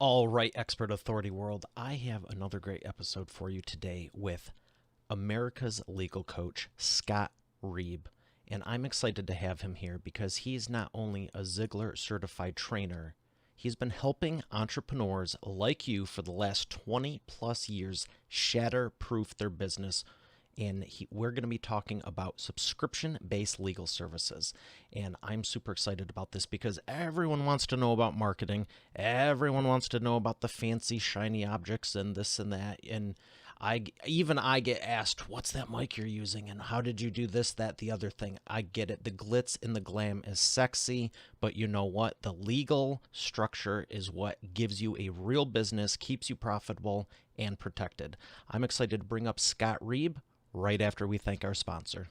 All right, Expert Authority World, I have another great episode for you today with America's legal coach, Scott Reeb. And I'm excited to have him here because he's not only a Ziegler certified trainer, he's been helping entrepreneurs like you for the last 20 plus years shatter-proof their business. And we're going to be talking about subscription-based legal services. And I'm super excited about this because everyone wants to know about marketing. Everyone wants to know about the fancy, shiny objects and this and that. And I get asked, what's that mic you're using? And how did you do this, that, the other thing? I get it. The glitz and the glam is sexy, but you know what? The legal structure is what gives you a real business, keeps you profitable and protected. I'm excited to bring up Scott Reeb right after we thank our sponsor.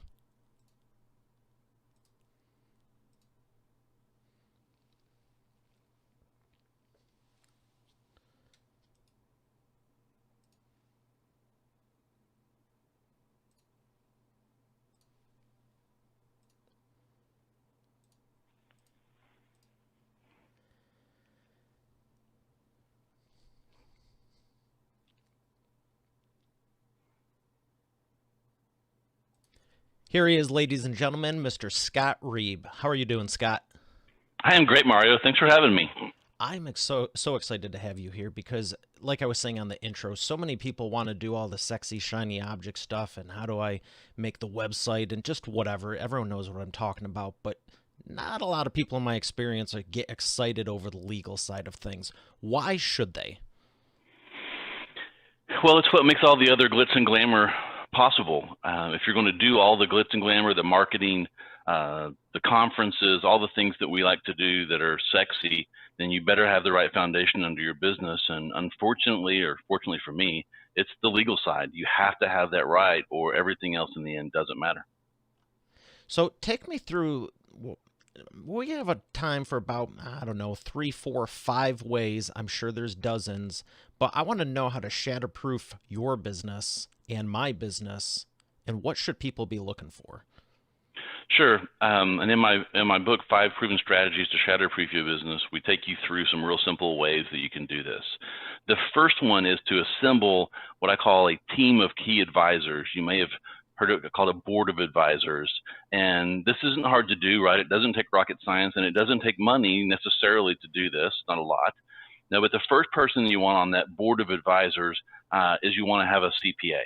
Here he is, ladies and gentlemen, Mr. Scott Reeb. How are you doing, Scott? I am great, Mario. Thanks for having me. I'm so excited to have you here because, like I was saying on the intro, so many people want to do all the sexy, shiny object stuff and how do I make the website and just whatever. Everyone knows what I'm talking about, but not a lot of people in my experience get excited over the legal side of things. Why should they? Well, it's what makes all the other glitz and glamour possible. If you're going to do all the glitz and glamour, the marketing, the conferences, all the things that we like to do that are sexy, then you better have the right foundation under your business. And unfortunately, or fortunately for me, it's the legal side. You have to have that right or everything else in the end doesn't matter. So take me through. We have a time for about, I don't know, 3, 4, 5 ways. I'm sure there's dozens, but I want to know how to shatterproof your business and my business, and what should people be looking for? Sure. And in my book, 5 Proven Strategies to Shatterproof Your Business, we take you through some real simple ways that you can do this. The first one is to assemble what I call a team of key advisors. You may have heard it called a board of advisors. And this isn't hard to do, right? It doesn't take rocket science, and it doesn't take money necessarily to do this, not a lot. No, but the first person you want on that board of advisors is you want to have a CPA.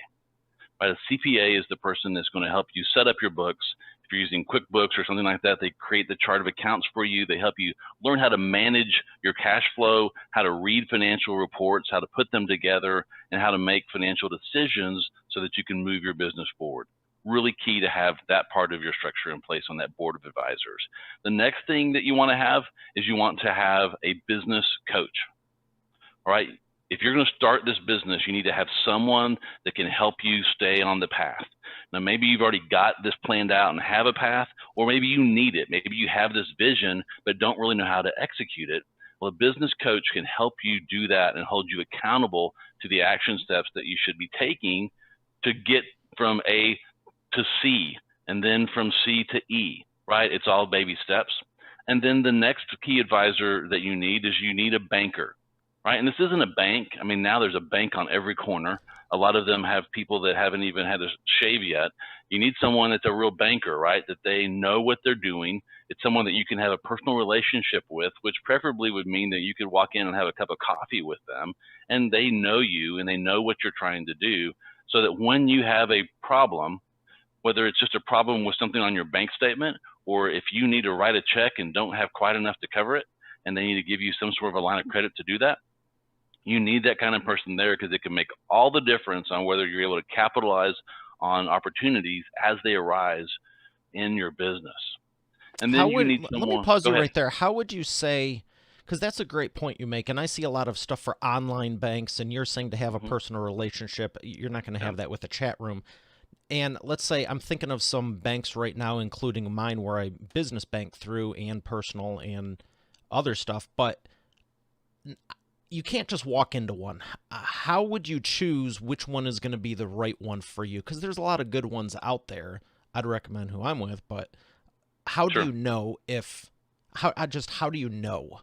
Right? A CPA is the person that's going to help you set up your books. If you're using QuickBooks or something like that, they create the chart of accounts for you. They help you learn how to manage your cash flow, how to read financial reports, how to put them together, and how to make financial decisions so that you can move your business forward. Really key to have that part of your structure in place on that board of advisors. The next thing that you want to have is you want to have a business coach. All right. If you're going to start this business, you need to have someone that can help you stay on the path. Now, maybe you've already got this planned out and have a path, or maybe you need it. Maybe you have this vision, but don't really know how to execute it. Well, a business coach can help you do that and hold you accountable to the action steps that you should be taking to get from A to C, and then from C to E, right? It's all baby steps. And then the next key advisor that you need is you need a banker. Right? And this isn't a bank. I mean, now there's a bank on every corner. A lot of them have people that haven't even had a shave yet. You need someone that's a real banker, right? That they know what they're doing. It's someone that you can have a personal relationship with, which preferably would mean that you could walk in and have a cup of coffee with them, and they know you and they know what you're trying to do, so that when you have a problem, whether it's just a problem with something on your bank statement, or if you need to write a check and don't have quite enough to cover it, and they need to give you some sort of a line of credit to do that, you need that kind of person there because it can make all the difference on whether you're able to capitalize on opportunities as they arise in your business. And then you need someone. Let me pause you right there. How would you say, because that's a great point you make, and I see a lot of stuff for online banks, and you're saying to have a personal relationship, you're not going to have that with a chat room. And let's say I'm thinking of some banks right now, including mine, where I business bank through and personal and other stuff, but you can't just walk into one. How would you choose which one is going to be the right one for you? Because there's a lot of good ones out there. I'd recommend who I'm with, but how do you know how do you know?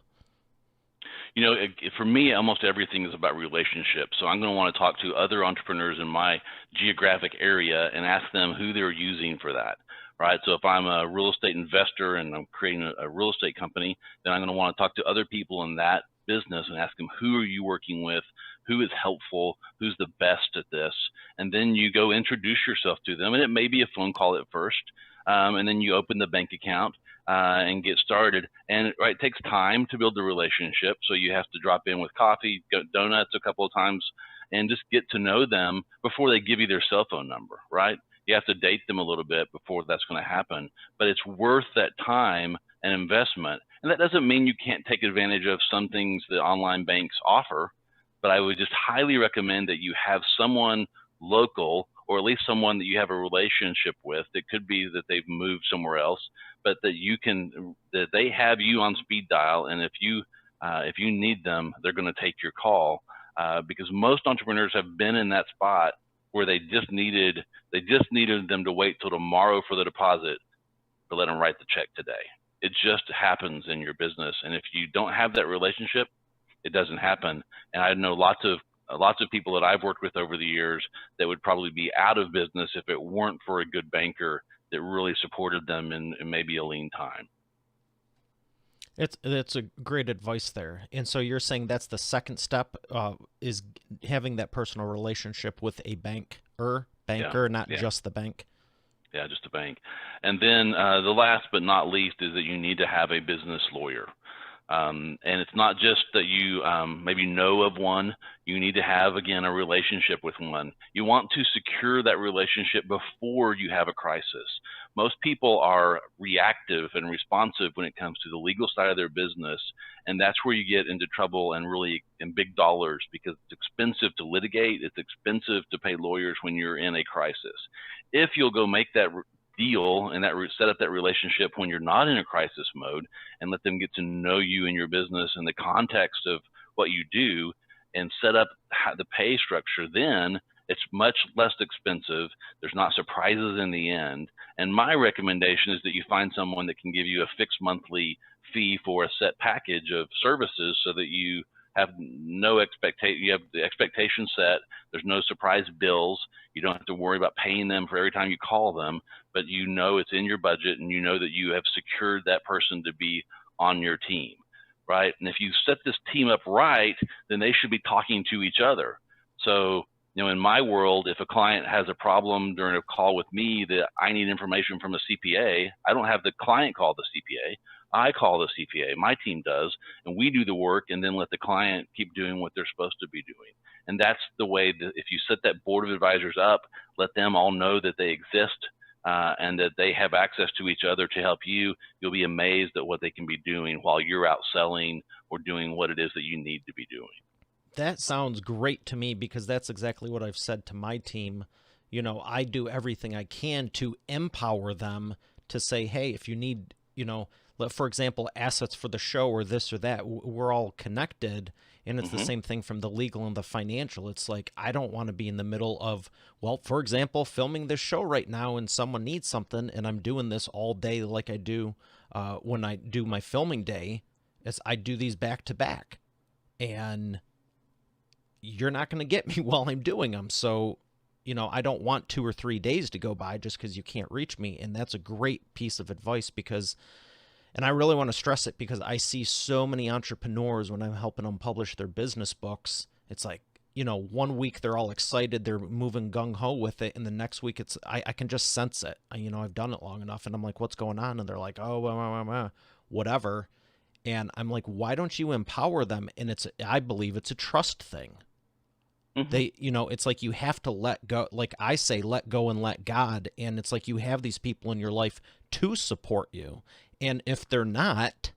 For me, almost everything is about relationships. So I'm going to want to talk to other entrepreneurs in my geographic area and ask them who they're using for that, right? So if I'm a real estate investor and I'm creating a real estate company, then I'm going to want to talk to other people in that business and ask them, who are you working with? Who is helpful? Who's the best at this? And then you go introduce yourself to them. And it may be a phone call at first. And then you open the bank account and get started. And it takes time to build the relationship. So you have to drop in with coffee, donuts a couple of times, and just get to know them before they give you their cell phone number, right? You have to date them a little bit before that's going to happen. But it's worth that time and investment. And that doesn't mean you can't take advantage of some things that online banks offer. But I would just highly recommend that you have someone local, or at least someone that you have a relationship with. It could be that they've moved somewhere else, but that they have you on speed dial, and if you need them, they're going to take your call, because most entrepreneurs have been in that spot where they just needed them to wait till tomorrow for the deposit to let them write the check today. It just happens in your business, and if you don't have that relationship, it doesn't happen. And I know lots of people that I've worked with over the years that would probably be out of business if it weren't for a good banker that really supported them in maybe a lean time. It's a great advice there. And so you're saying that's the second step, is having that personal relationship with a banker, not just the bank. Yeah, just a bank. And then the last but not least is that you need to have a business lawyer. And it's not just that you maybe know of one. You need to have, again, a relationship with one. You want to secure that relationship before you have a crisis. Most people are reactive and responsive when it comes to the legal side of their business, and that's where you get into trouble and really in big dollars, because it's expensive to litigate. It's expensive to pay lawyers when you're in a crisis. If you'll go make that deal and set up that relationship when you're not in a crisis mode, and let them get to know you and your business in the context of what you do, and set up the pay structure, then it's much less expensive. There's not surprises in the end. And my recommendation is that you find someone that can give you a fixed monthly fee for a set package of services, so that you have no expectation. You have the expectation set. There's no surprise bills. You don't have to worry about paying them for every time you call them, but you know it's in your budget, and you know that you have secured that person to be on your team, right? And if you set this team up right, then they should be talking to each other. So, in my world, if a client has a problem during a call with me that I need information from a CPA, I don't have the client call the CPA. I call the CPA, my team does, and we do the work, and then let the client keep doing what they're supposed to be doing. And that's the way that if you set that board of advisors up, let them all know that they exist, and that they have access to each other to help you, you'll be amazed at what they can be doing while you're out selling or doing what it is that you need to be doing. That sounds great to me, because that's exactly what I've said to my team. I do everything I can to empower them to say, hey, if you need, for example, assets for the show or this or that, we're all connected. And it's the same thing from the legal and the financial. It's like, I don't want to be in the middle of, well, for example, filming this show right now, and someone needs something, and I'm doing this all day like I do when I do my filming day. Is I do these back to back, and you're not going to get me while I'm doing them. So, I don't want 2 or 3 days to go by just because you can't reach me. And that's a great piece of advice, because, and I really want to stress it, because I see so many entrepreneurs when I'm helping them publish their business books. It's like, 1 week they're all excited, they're moving gung-ho with it, and the next week I can just sense it. I've done it long enough, and I'm like, what's going on? And they're like, oh, whatever. And I'm like, why don't you empower them? And I believe it's a trust thing. They, it's like you have to let go. Like I say, let go and let God. And it's like you have these people in your life to support you. And if they're not,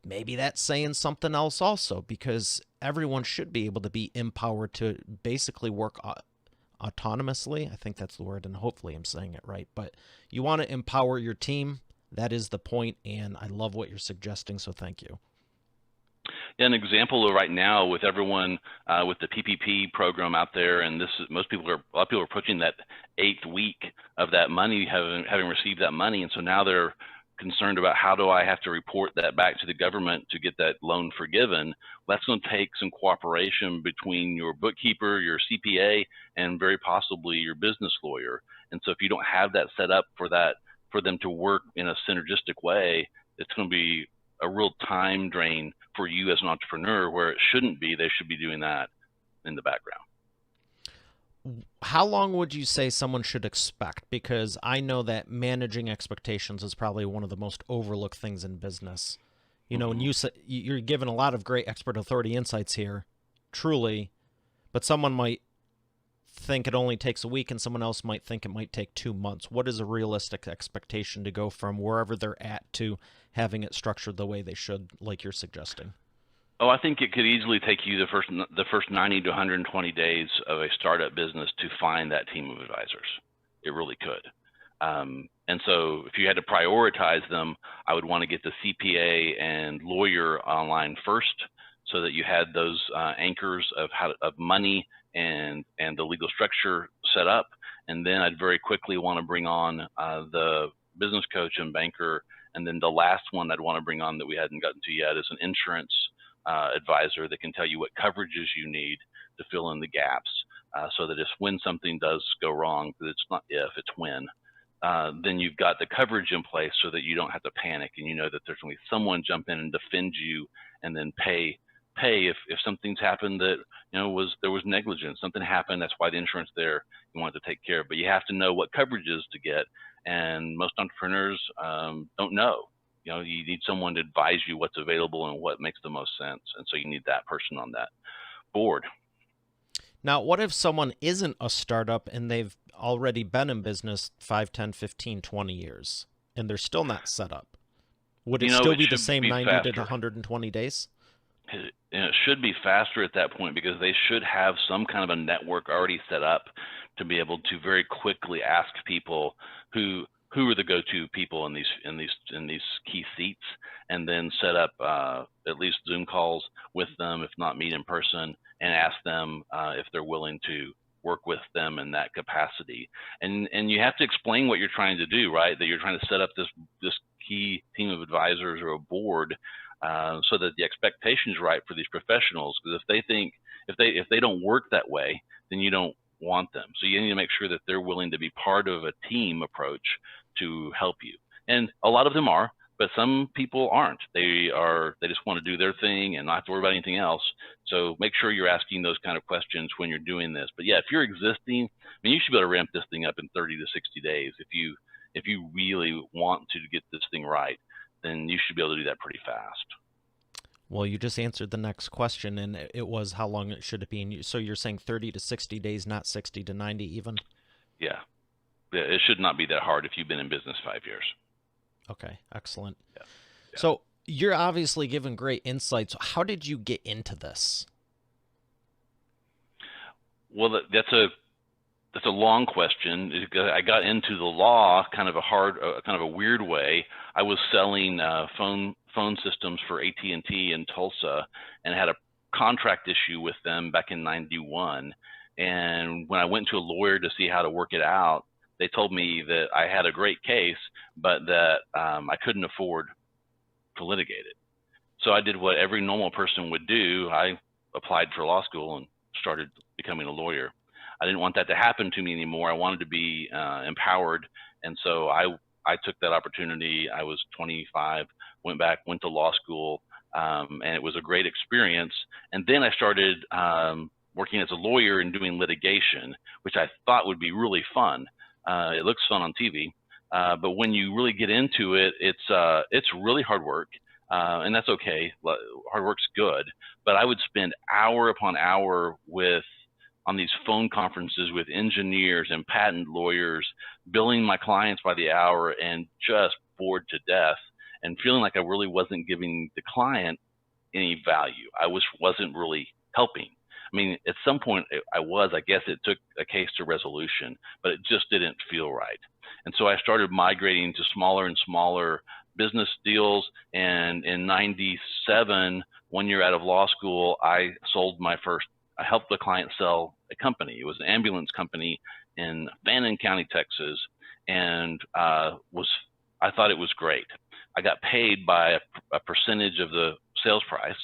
maybe that's saying something else also, because everyone should be able to be empowered to basically work autonomously. I think that's the word, and hopefully I'm saying it right. But you want to empower your team. That is the point, and I love what you're suggesting, so thank you. An example of right now with everyone with the PPP program out there, and a lot of people are approaching that 8th week of that money, having received that money, and so now they're concerned about how do I have to report that back to the government to get that loan forgiven, that's going to take some cooperation between your bookkeeper, your CPA, and very possibly your business lawyer. And so if you don't have that set up for them to work in a synergistic way, it's going to be a real time drain for you as an entrepreneur, where it shouldn't be. They should be doing that in the background. How long would you say someone should expect? Because I know that managing expectations is probably one of the most overlooked things in business. You know, and you're given a lot of great expert authority insights here, truly, but someone might think it only takes a week and someone else might think it might take 2 months. What is a realistic expectation to go from wherever they're at to having it structured the way they should, like you're suggesting? Oh, I think it could easily take you the first 90 to 120 days of a startup business to find that team of advisors. It really could. And so if you had to prioritize them, I would want to get the CPA and lawyer online first, so that you had those anchors of money and the legal structure set up. And then I'd very quickly want to bring on the business coach and banker. And then the last one I'd want to bring on that we hadn't gotten to yet is an insurance advisor that can tell you what coverages you need to fill in the gaps, so that if when something does go wrong, it's not if, it's when, then you've got the coverage in place so that you don't have to panic, and you know that there's going to be someone jump in and defend you, and then pay if something's happened that there was negligence, something happened, that's why the insurance there, you want to take care of. But you have to know what coverages to get, and most entrepreneurs don't know. You need someone to advise you what's available and what makes the most sense. And so you need that person on that board. Now, what if someone isn't a startup and they've already been in business 5, 10, 15, 20 years and they're still not set up? Would it still be the same 90 to 120 days? It should be faster at that point, because they should have some kind of a network already set up to be able to very quickly ask people who are the go-to people in these key seats, and then set up at least Zoom calls with them, if not meet in person, and ask them if they're willing to work with them in that capacity. And you have to explain what you're trying to do, right? That you're trying to set up this key team of advisors or a board, so that the expectation is right for these professionals. Because if they don't work that way, then you don't want them. So you need to make sure that they're willing to be part of a team approach to help you. And a lot of them are, but some people aren't. They just want to do their thing and not have to worry about anything else. So make sure you're asking those kind of questions when you're doing this. But yeah, if you're existing, you should be able to ramp this thing up in 30 to 60 days. If you really want to get this thing right, then you should be able to do that pretty fast. Well, you just answered the next question, and it was how long should it be? So you're saying 30 to 60 days, not 60 to 90 even? Yeah. It should not be that hard if you've been in business 5 years. Okay, excellent. Yeah. So you're obviously giving great insights. How did you get into this? Well, that's a long question. I got into the law kind of a weird way. I was selling phone systems for AT&T in Tulsa, and had a contract issue with them back in '91. And when I went to a lawyer to see how to work it out, they told me that I had a great case, but that I couldn't afford to litigate it. So I did what every normal person would do. I applied for law school and started becoming a lawyer. I didn't want that to happen to me anymore. I wanted to be empowered. And so I took that opportunity. I was 25, went to law school, and it was a great experience. And then I started working as a lawyer and doing litigation, which I thought would be really fun. It looks fun on TV, but when you really get into it, it's really hard work, and that's okay. Hard work's good, but I would spend hour upon hour on these phone conferences with engineers and patent lawyers, billing my clients by the hour, and just bored to death, and feeling like I really wasn't giving the client any value. I wasn't really helping. At some point I guess it took a case to resolution, but it just didn't feel right. And so I started migrating to smaller and smaller business deals. And in '97, 1 year out of law school, I helped the client sell a company. It was an ambulance company in Fannin County, Texas, and I thought it was great. I got paid by a percentage of the sales price.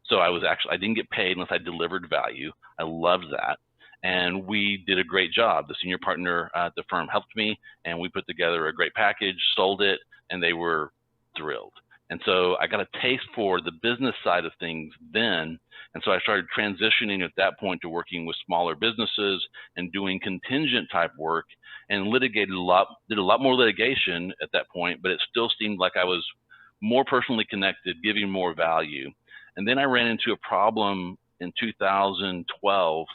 So I didn't get paid unless I delivered value. I loved that. And we did a great job. The senior partner at the firm helped me, and we put together a great package, sold it, and they were thrilled. And so I got a taste for the business side of things then. And so I started transitioning at that point to working with smaller businesses and doing contingent type work, and did a lot more litigation at that point, but it still seemed like I was more personally connected, giving more value. And then I ran into a problem in 2012,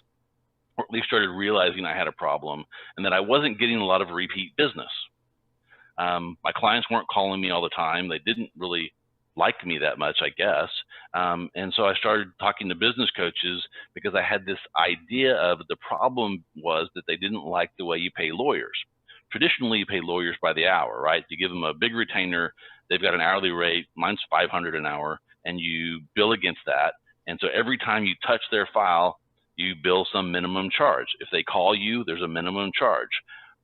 or at least started realizing I had a problem, and that I wasn't getting a lot of repeat business. My clients weren't calling me all the time. They didn't really like me that much, I guess. And so I started talking to business coaches because I had this idea of the problem was that they didn't like the way you pay lawyers. Traditionally, you pay lawyers by the hour, right? You give them a big retainer. They've got an hourly rate. Mine's $500 an hour, and you bill against that. And so every time you touch their file, you bill some minimum charge. If they call you, there's a minimum charge,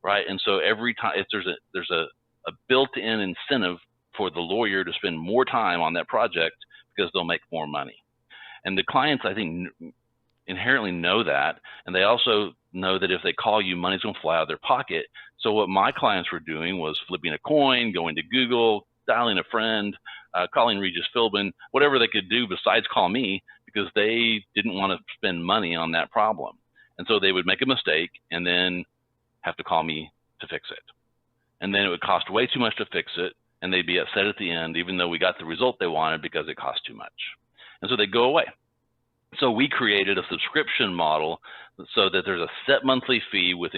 right? And so every time, if there's a built-in incentive for the lawyer to spend more time on that project because they'll make more money. And the clients, I think, inherently know that, and they also know that if they call you, money's going to fly out of their pocket. So what my clients were doing was flipping a coin, going to Google, dialing a friend, calling Regis Philbin, whatever they could do besides call me, because they didn't want to spend money on that problem. And so they would make a mistake and then have to call me to fix it. And then it would cost way too much to fix it, and they'd be upset at the end, even though we got the result they wanted, because it cost too much. And so they go away. So we created a subscription model so that there's a set monthly fee with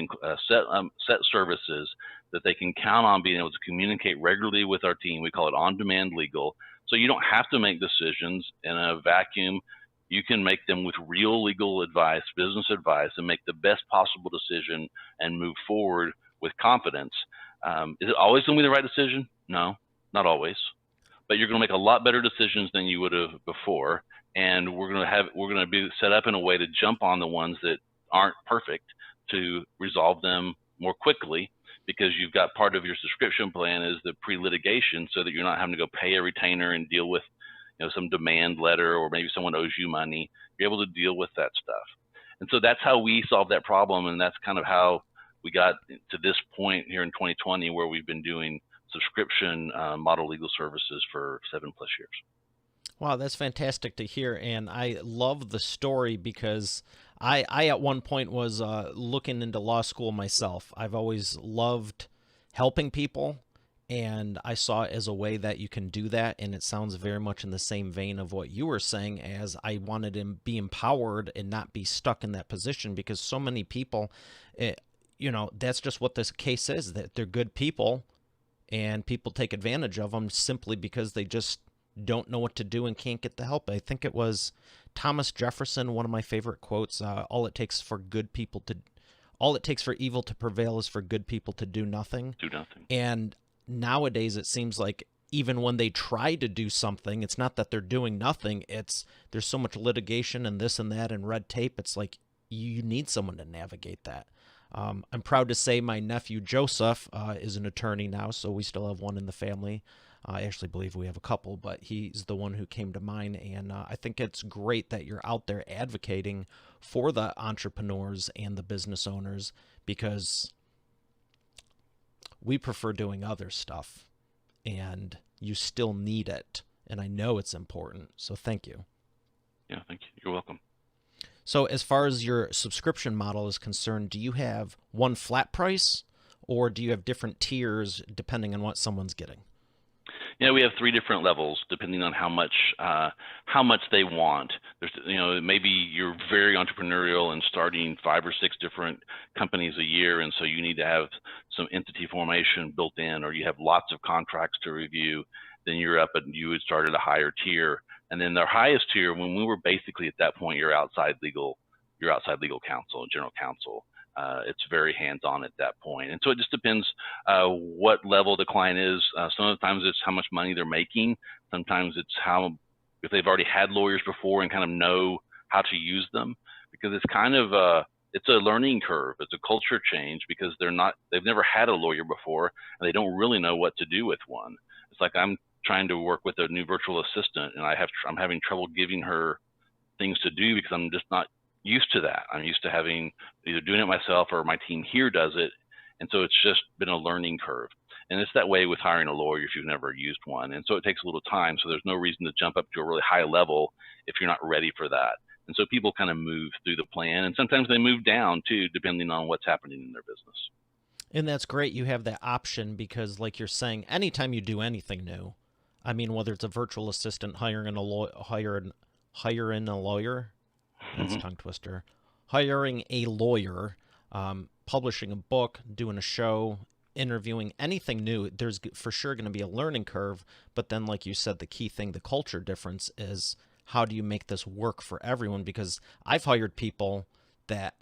set services that they can count on being able to communicate regularly with our team. We call it on-demand legal. So you don't have to make decisions in a vacuum. You can make them with real legal advice, business advice, and make the best possible decision and move forward with confidence. Is it always going to be the right decision? No, not always. But you're going to make a lot better decisions than you would have before. And we're going to be set up in a way to jump on the ones that aren't perfect to resolve them more quickly, because you've got part of your subscription plan is the pre-litigation, so that you're not having to go pay a retainer and deal with, some demand letter, or maybe someone owes you money. You're able to deal with that stuff. And so that's how we solve that problem. And that's kind of how we got to this point here in 2020, where we've been doing subscription model legal services for 7+ years. Wow, that's fantastic to hear, and I love the story because I at one point was looking into law school myself. I've always loved helping people, and I saw it as a way that you can do that, and it sounds very much in the same vein of what you were saying, as I wanted to be empowered and not be stuck in that position, because so many people, that's just what this case is, that they're good people, and people take advantage of them simply because they just don't know what to do and can't get the help. I think it was Thomas Jefferson, one of my favorite quotes, all it takes for evil to prevail is for good people to do nothing. Do nothing. And nowadays it seems like even when they try to do something, it's not that they're doing nothing, there's so much litigation and this and that and red tape. It's like you need someone to navigate that. I'm proud to say my nephew Joseph is an attorney now, so we still have one in the family. I actually believe we have a couple, but he's the one who came to mind, and I think it's great that you're out there advocating for the entrepreneurs and the business owners, because we prefer doing other stuff, and you still need it, and I know it's important, so thank you. Yeah, thank you. You're welcome. So as far as your subscription model is concerned, do you have one flat price, or do you have different tiers depending on what someone's getting? Yeah, we have 3 different levels depending on how much they want. There's, maybe you're very entrepreneurial and starting 5 or 6 different companies a year, and so you need to have some entity formation built in, or you have lots of contracts to review. Then you would start at a higher tier, and then their highest tier, when we were basically at that point, you're outside legal counsel, general counsel. It's very hands-on at that point. And so it just depends what level the client is. Sometimes it's how much money they're making. Sometimes it's if they've already had lawyers before and kind of know how to use them, because it's kind of it's a learning curve. It's a culture change, because they've never had a lawyer before, and they don't really know what to do with one. It's like I'm trying to work with a new virtual assistant, and I'm having trouble giving her things to do because I'm just not used to that. I'm used to having either doing it myself or my team here does it. And so it's just been a learning curve. And it's that way with hiring a lawyer if you've never used one. And so it takes a little time. So there's no reason to jump up to a really high level if you're not ready for that. And so people kind of move through the plan, and sometimes they move down too, depending on what's happening in their business. And that's great. You have that option because, like you're saying, anytime you do anything new, I mean, whether it's a virtual assistant, hiring a lawyer, that's a tongue twister, hiring a lawyer, publishing a book, doing a show, interviewing, anything new, there's for sure going to be a learning curve. But then, like you said, the key thing, the culture difference is how do you make this work for everyone? Because I've hired people that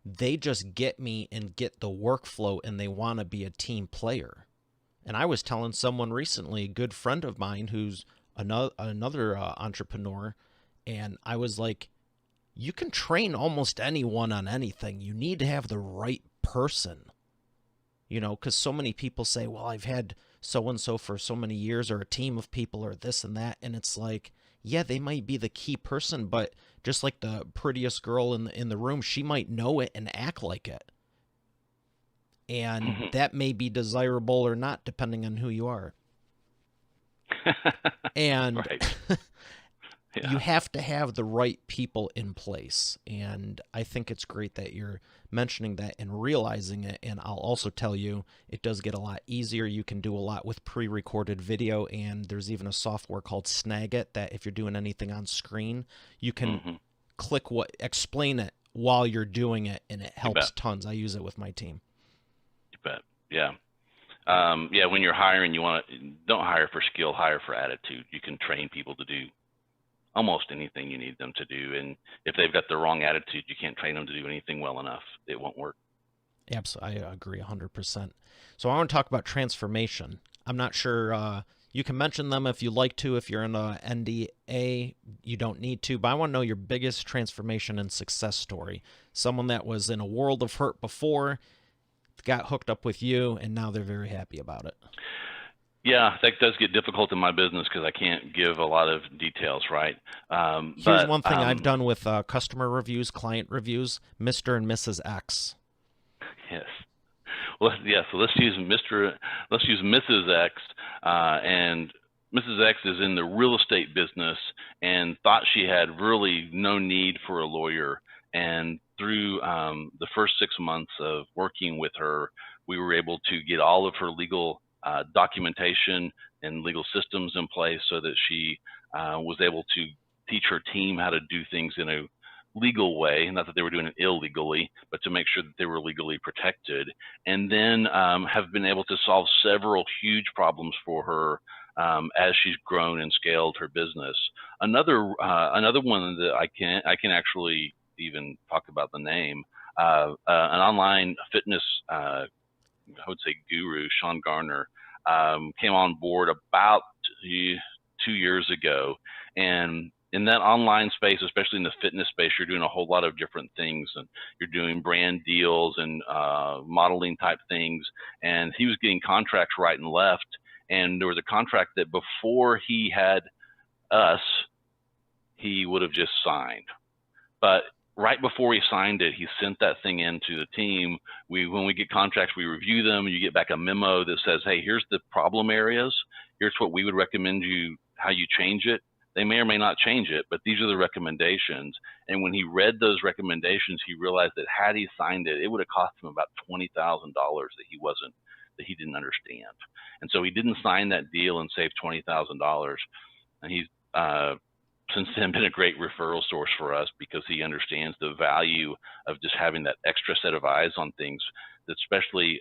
they just get me and get the workflow and they want to be a team player. And I was telling someone recently, a good friend of mine who's another entrepreneur, and I was like, you can train almost anyone on anything. You need to have the right person. You know, because so many people say, well, I've had so-and-so for so many years, or a team of people, or this and that. And it's like, yeah, they might be the key person, but just like the prettiest girl in the room, she might know it and act like it. And that may be desirable or not, depending on who you are. And Right. Yeah. you have to have the right people in place. And I think it's great that you're mentioning that and realizing it. And I'll also tell you, it does get a lot easier. You can do a lot with pre-recorded video, and there's even a software called Snagit that if you're doing anything on screen, you can explain it while you're doing it, and it helps tons. I use it with my team. You bet. Yeah. Yeah, when you're hiring, don't hire for skill, hire for attitude. You can train people to do almost anything you need them to do. And if they've got the wrong attitude, you can't train them to do anything well enough. It won't work. Absolutely. I agree 100%. So I want to talk about transformation. I'm not sure, you can mention them if you like to. If you're in a NDA, you don't need to. But I want to know your biggest transformation and success story. Someone that was in a world of hurt before, got hooked up with you, and now they're very happy about it. Yeah, that does get difficult in my business because I can't give a lot of details, right? Here's one thing I've done with customer reviews, client reviews, Mr. and Mrs. X. Yes. Well, yeah. So let's use Mrs. X, and Mrs. X is in the real estate business and thought she had really no need for a lawyer. And through the first 6 months of working with her, we were able to get all of her legal documentation and legal systems in place so that she was able to teach her team how to do things in a legal way, not that they were doing it illegally, but to make sure that they were legally protected, and then have been able to solve several huge problems for her as she's grown and scaled her business. Another one that I can actually even talk about the name, an online fitness I would say guru, Sean Garner, came on board about 2 years ago. And in that online space, especially in the fitness space, you're doing a whole lot of different things, and you're doing brand deals and modeling type things. And he was getting contracts right and left. And there was a contract that before he had us, he would have just signed. But right before he signed it, he sent that thing into the team. When we get contracts, we review them. You get back a memo that says, hey, here's the problem areas. Here's what we would recommend how you change it. They may or may not change it, but these are the recommendations. And when he read those recommendations, he realized that had he signed it, it would have cost him about $20,000 that he didn't understand. And so he didn't sign that deal and save $20,000. And he's since then been a great referral source for us because he understands the value of just having that extra set of eyes on things. That especially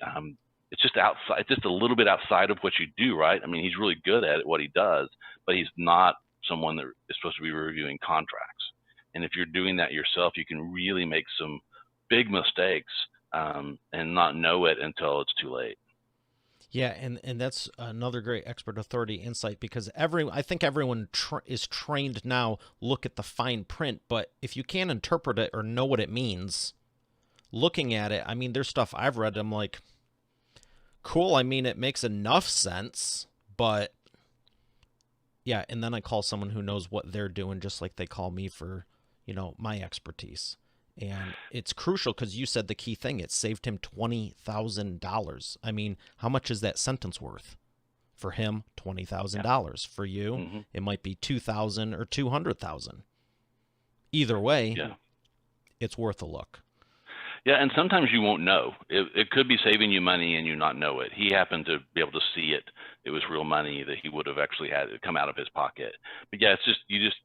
it's just outside, just a little bit outside of what you do, right? I mean, he's really good at what he does, but he's not someone that is supposed to be reviewing contracts. And if you're doing that yourself, you can really make some big mistakes and not know it until it's too late. Yeah, and that's another great expert authority insight because I think everyone is trained now, look at the fine print, but if you can't interpret it or know what it means, looking at it, I mean, there's stuff I've read, I'm like, cool, I mean, it makes enough sense, but Yeah, and then I call someone who knows what they're doing, just like they call me for, my expertise. And it's crucial because you said the key thing. It saved him $20,000. I mean, how much is that sentence worth? For him, Yeah. $20,000. For you, Hmm. it might be 2,000 or 200,000. Either way, Yeah. it's worth a look. Yeah, and sometimes you won't know. It could be saving you money and you not know it. He happened to be able to see it. It was real money that he would have actually had it come out of his pocket. But yeah, it's just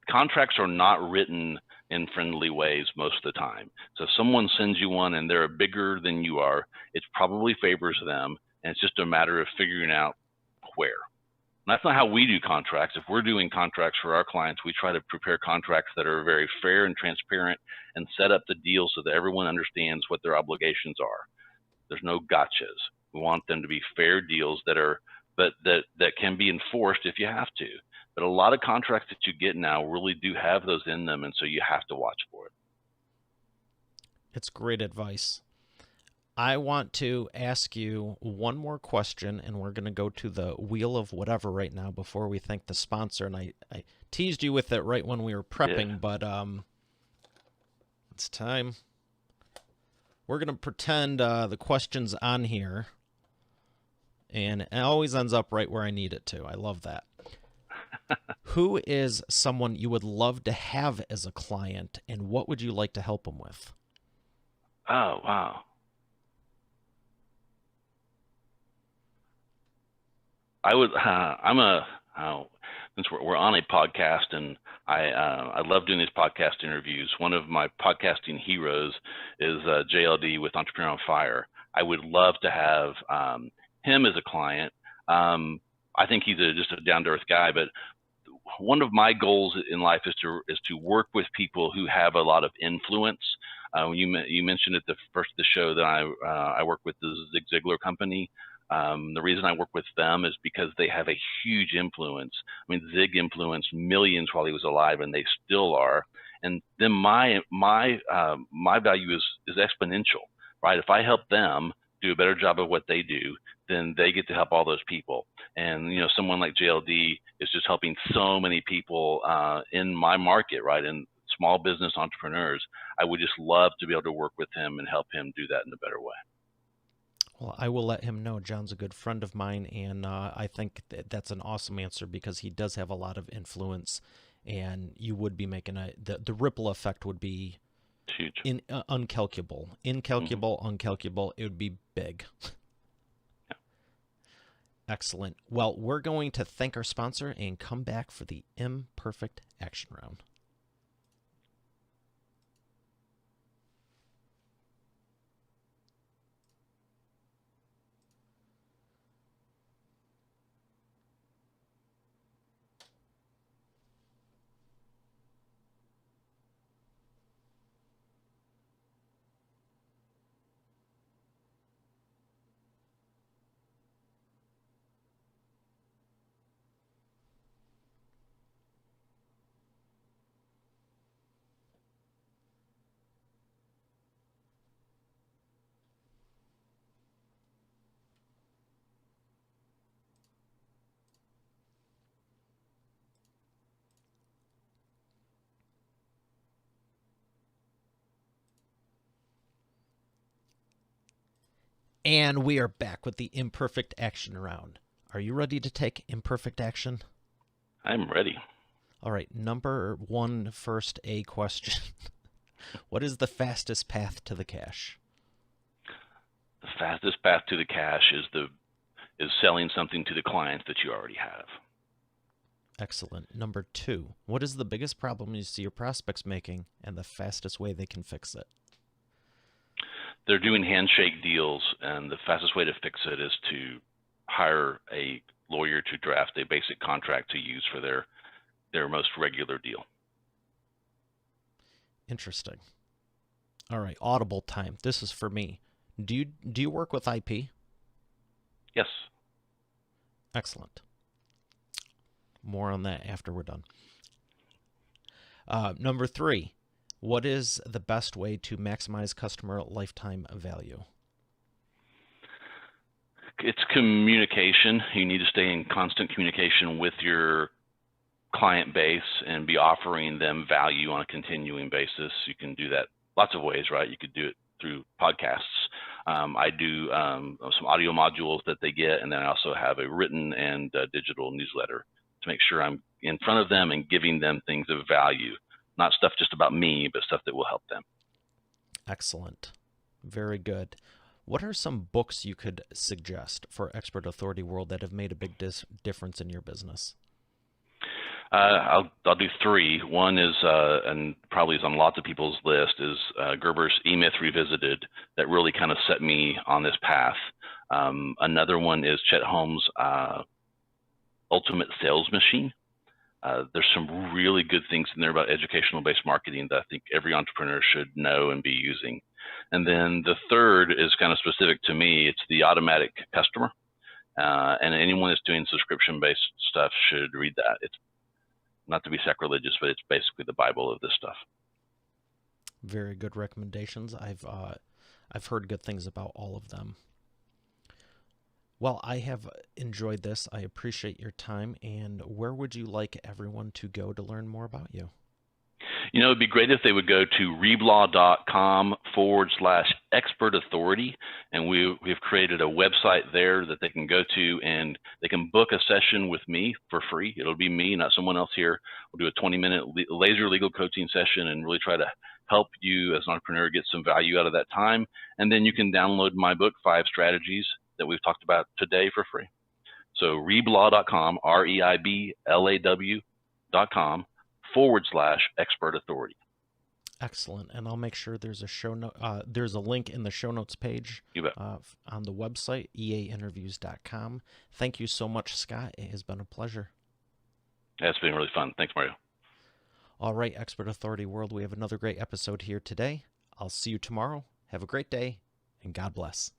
contracts are not written in friendly ways most of the time. So if someone sends you one and they're bigger than you are, it probably favors them, and it's just a matter of figuring out where. And that's not how we do contracts. If we're doing contracts for our clients, we try to prepare contracts that are very fair and transparent and set up the deal so that everyone understands what their obligations are. There's no gotchas. We want them to be fair deals that can be enforced if you have to. But a lot of contracts that you get now really do have those in them, and so you have to watch for it. It's great advice. I want to ask you one more question, and we're going to go to the wheel of whatever right now before we thank the sponsor. And I teased you with it right when we were prepping, but it's time. We're going to pretend the question's on here, and it always ends up right where I need it to. I love that. Who is someone you would love to have as a client, and what would you like to help them with? Oh, wow. I would. Since we're on a podcast, and I love doing these podcast interviews. One of my podcasting heroes is JLD with Entrepreneur on Fire. I would love to have him as a client. I think he's just a down to earth guy, but one of my goals in life is to work with people who have a lot of influence. You mentioned at the first of the show that I work with the Zig Ziglar company. The reason I work with them is because they have a huge influence. I mean, Zig influenced millions while he was alive, and they still are. And then my value is exponential, right? If I help them do a better job of what they do, then they get to help all those people. And someone like JLD is just helping so many people in my market, right? And small business entrepreneurs. I would just love to be able to work with him and help him do that in a better way. Well, I will let him know. John's a good friend of mine, and I think that's an awesome answer because he does have a lot of influence, and you would be making the ripple effect would be huge, uncalculable, uncalculable. It would be big. Yeah. Excellent. Well, we're going to thank our sponsor and come back for the Imperfect Action Round. And we are back with the Imperfect Action Round. Are you ready to take imperfect action? I'm ready. All right, number one, first A question. What is the fastest path to the cash? The fastest path to the cash is selling something to the clients that you already have. Excellent. Number two, what is the biggest problem you see your prospects making and the fastest way they can fix it? They're doing handshake deals, and the fastest way to fix it is to hire a lawyer to draft a basic contract to use for their most regular deal. Interesting. All right, audible time. This is for me. Do you work with IP? Yes. Excellent. More on that after we're done. Number three, what is the best way to maximize customer lifetime value? It's communication. You need to stay in constant communication with your client base and be offering them value on a continuing basis. You can do that lots of ways, right? You could do it through podcasts. I do some audio modules that they get, and then I also have a written and digital newsletter to make sure I'm in front of them and giving them things of value, not stuff just about me, but stuff that will help them. Excellent. Very good. What are some books you could suggest for Expert Authority World that have made a big difference in your business? I'll do three. One is, and probably is on lots of people's list, is Gerber's E-Myth Revisited, that really kind of set me on this path. Another one is Chet Holmes' Ultimate Sales Machine. There's some really good things in there about educational-based marketing that I think every entrepreneur should know and be using. And then the third is kind of specific to me. It's The Automatic Customer. And anyone that's doing subscription-based stuff should read that. It's not to be sacrilegious, but it's basically the Bible of this stuff. Very good recommendations. I've heard good things about all of them. Well, I have enjoyed this. I appreciate your time. And where would you like everyone to go to learn more about you? You know, it'd be great if they would go to reblaw.com/expert authority. And we've created a website there that they can go to, and they can book a session with me for free. It'll be me, not someone else here. We'll do a 20-minute laser legal coaching session and really try to help you as an entrepreneur get some value out of that time. And then you can download my book, 5 Strategies, that we've talked about today for free. So reblaw.com, REIBLAW.com/expert authority. Excellent. And I'll make sure there's a show note. There's a link in the show notes page on the website, eainterviews.com. Thank you so much, Scott. It has been a pleasure. It's been really fun. Thanks, Mario. All right, Expert Authority World, we have another great episode here today. I'll see you tomorrow. Have a great day, and God bless.